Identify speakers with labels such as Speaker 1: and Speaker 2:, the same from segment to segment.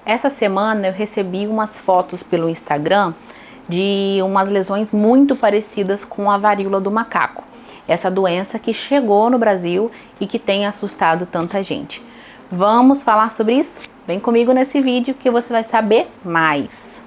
Speaker 1: Essa semana eu recebi umas fotos pelo Instagram de umas lesões muito parecidas com a varíola do macaco. Essa doença que chegou no Brasil e que tem assustado tanta gente. Vamos falar sobre isso? Vem comigo nesse vídeo que você vai saber mais.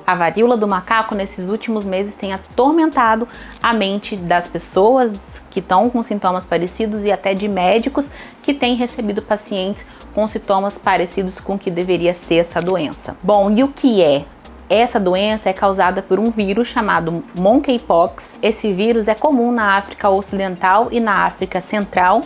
Speaker 1: A varíola do macaco nesses últimos meses tem atormentado a mente das pessoas que estão com sintomas parecidos e até de médicos que têm recebido pacientes com sintomas parecidos com o que deveria ser essa doença. Bom, e o que é? Essa doença é causada por um vírus chamado Monkeypox. Esse vírus é comum na África Ocidental e na África Central.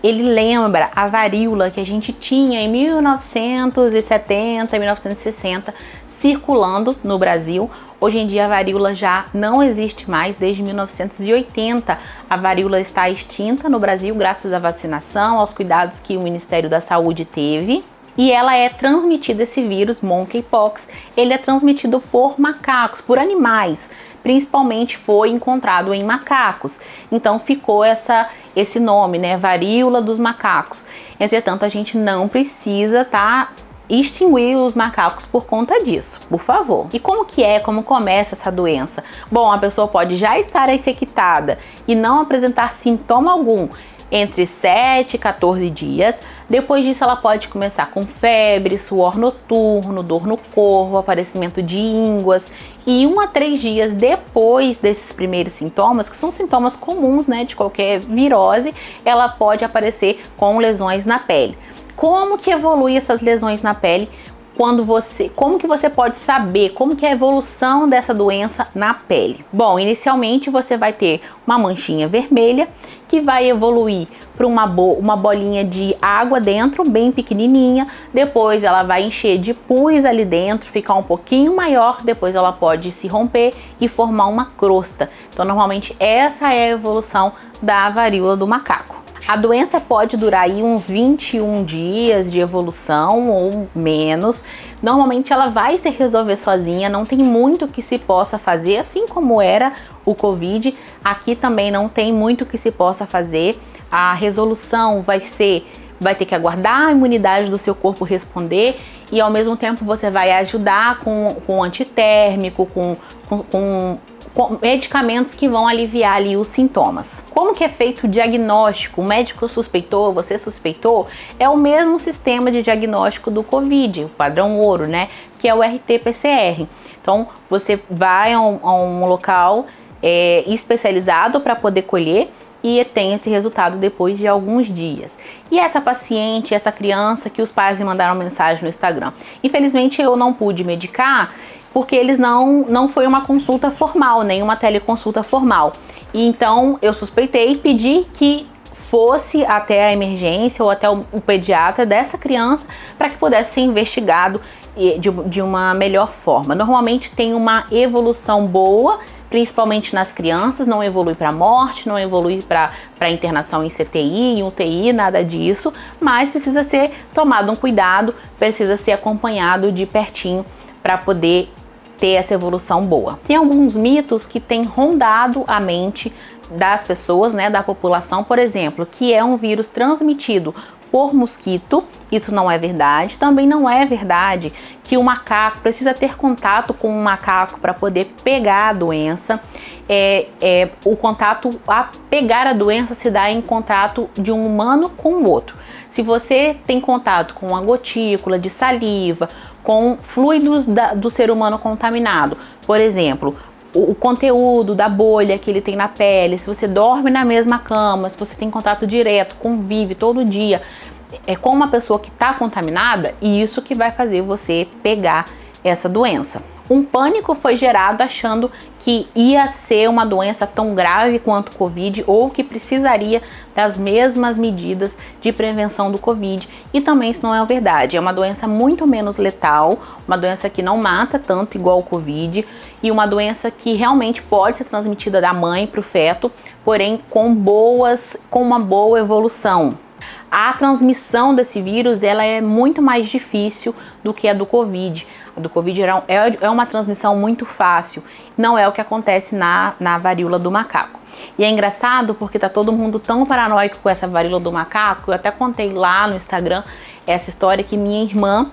Speaker 1: Ele lembra a varíola que a gente tinha em 1970, 1960, circulando no Brasil. Hoje em dia a varíola já não existe mais, desde 1980 a varíola está extinta no Brasil graças à vacinação, aos cuidados que o Ministério da Saúde teve. E ela é transmitida, esse vírus, Monkeypox, ele é transmitido por macacos, por animais, principalmente foi encontrado em macacos. Então ficou esse nome, né, varíola dos macacos. Entretanto, a gente não precisa extinguir os macacos por conta disso, por favor. E como começa essa doença? Bom, a pessoa pode já estar infectada e não apresentar sintoma algum entre 7 e 14 dias. Depois disso ela pode começar com febre, suor noturno, dor no corpo, aparecimento de ínguas, e 1 a 3 dias depois desses primeiros sintomas, que são sintomas comuns, né, de qualquer virose, ela pode aparecer com lesões na pele. Como que evolui essas lesões na pele? Como que você pode saber como que é a evolução dessa doença na pele? Bom, inicialmente você vai ter uma manchinha vermelha que vai evoluir para uma bolinha de água dentro, bem pequenininha. Depois ela vai encher de pus ali dentro, ficar um pouquinho maior. Depois ela pode se romper e formar uma crosta. Então, normalmente essa é a evolução da varíola do macaco. A doença pode durar aí uns 21 dias de evolução ou menos. Normalmente ela vai se resolver sozinha, não tem muito que se possa fazer, assim como era o Covid. Aqui também não tem muito que se possa fazer. A resolução vai ter que aguardar a imunidade do seu corpo responder, e ao mesmo tempo você vai ajudar com antitérmico, com medicamentos que vão aliviar ali os sintomas. Como que é feito o diagnóstico? O médico suspeitou, você suspeitou? É o mesmo sistema de diagnóstico do Covid, o padrão ouro, né? Que é o RT-PCR. Então, você vai a um local especializado para poder colher e tem esse resultado depois de alguns dias. E essa paciente, essa criança que os pais me mandaram mensagem no Instagram, infelizmente eu não pude medicar, porque eles não foi uma consulta formal, nem uma teleconsulta formal. E então eu suspeitei e pedi que fosse até a emergência ou até o pediatra dessa criança para que pudesse ser investigado de uma melhor forma. Normalmente tem uma evolução boa, principalmente nas crianças, não evolui para morte, não evolui para internação em CTI, em UTI, nada disso, mas precisa ser tomado um cuidado, precisa ser acompanhado de pertinho para poder ter essa evolução boa. Tem alguns mitos que têm rondado a mente das pessoas, né, da população, por exemplo, que é um vírus transmitido por mosquito. Isso não é verdade. Também não é verdade que o macaco precisa ter contato com um macaco para poder pegar a doença. O contato, a pegar a doença se dá em contato de um humano com o outro. Se você tem contato com uma gotícula de saliva, com fluidos do ser humano contaminado, por exemplo, o conteúdo da bolha que ele tem na pele, se você dorme na mesma cama, se você tem contato direto, convive todo dia com uma pessoa que está contaminada, e isso que vai fazer você pegar essa doença. Um pânico foi gerado achando que ia ser uma doença tão grave quanto o Covid, ou que precisaria das mesmas medidas de prevenção do Covid, e também isso não é verdade. É uma doença muito menos letal, uma doença que não mata tanto igual o Covid, e uma doença que realmente pode ser transmitida da mãe para o feto, porém com uma boa evolução. A transmissão desse vírus ela é muito mais difícil do que a do Covid. A do Covid é uma transmissão muito fácil, não é o que acontece na varíola do macaco. E é engraçado porque tá todo mundo tão paranoico com essa varíola do macaco. Eu até contei lá no Instagram essa história que minha irmã,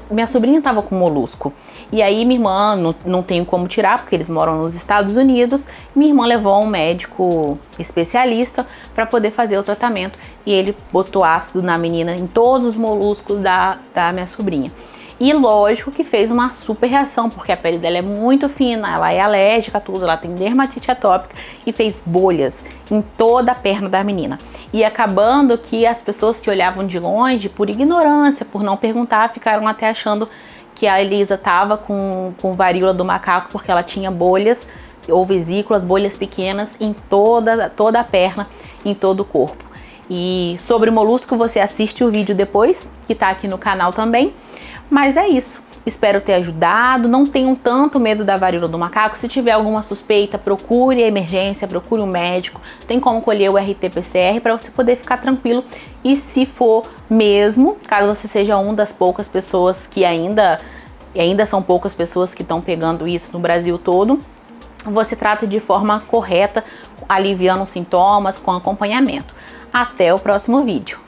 Speaker 1: minha sobrinha estava com molusco. E aí minha irmã, não tenho como tirar, porque eles moram nos Estados Unidos. Minha irmã levou um médico especialista para poder fazer o tratamento. E ele botou ácido na menina, em todos os moluscos da minha sobrinha. E lógico que fez uma super reação, porque a pele dela é muito fina, ela é alérgica a tudo, ela tem dermatite atópica e fez bolhas em toda a perna da menina. E acabando que as pessoas que olhavam de longe, por ignorância, por não perguntar, ficaram até achando que a Elisa estava com varíola do macaco, porque ela tinha bolhas ou vesículas, bolhas pequenas em toda a perna, em todo o corpo. E sobre o molusco você assiste o vídeo depois, que tá aqui no canal também. Mas é isso, espero ter ajudado, não tenham tanto medo da varíola do macaco. Se tiver alguma suspeita, procure a emergência, procure um médico, tem como colher o RT-PCR para você poder ficar tranquilo. E se for mesmo, caso você seja uma das poucas pessoas que ainda são poucas pessoas que estão pegando isso no Brasil todo, você trata de forma correta, aliviando os sintomas, com acompanhamento. Até o próximo vídeo.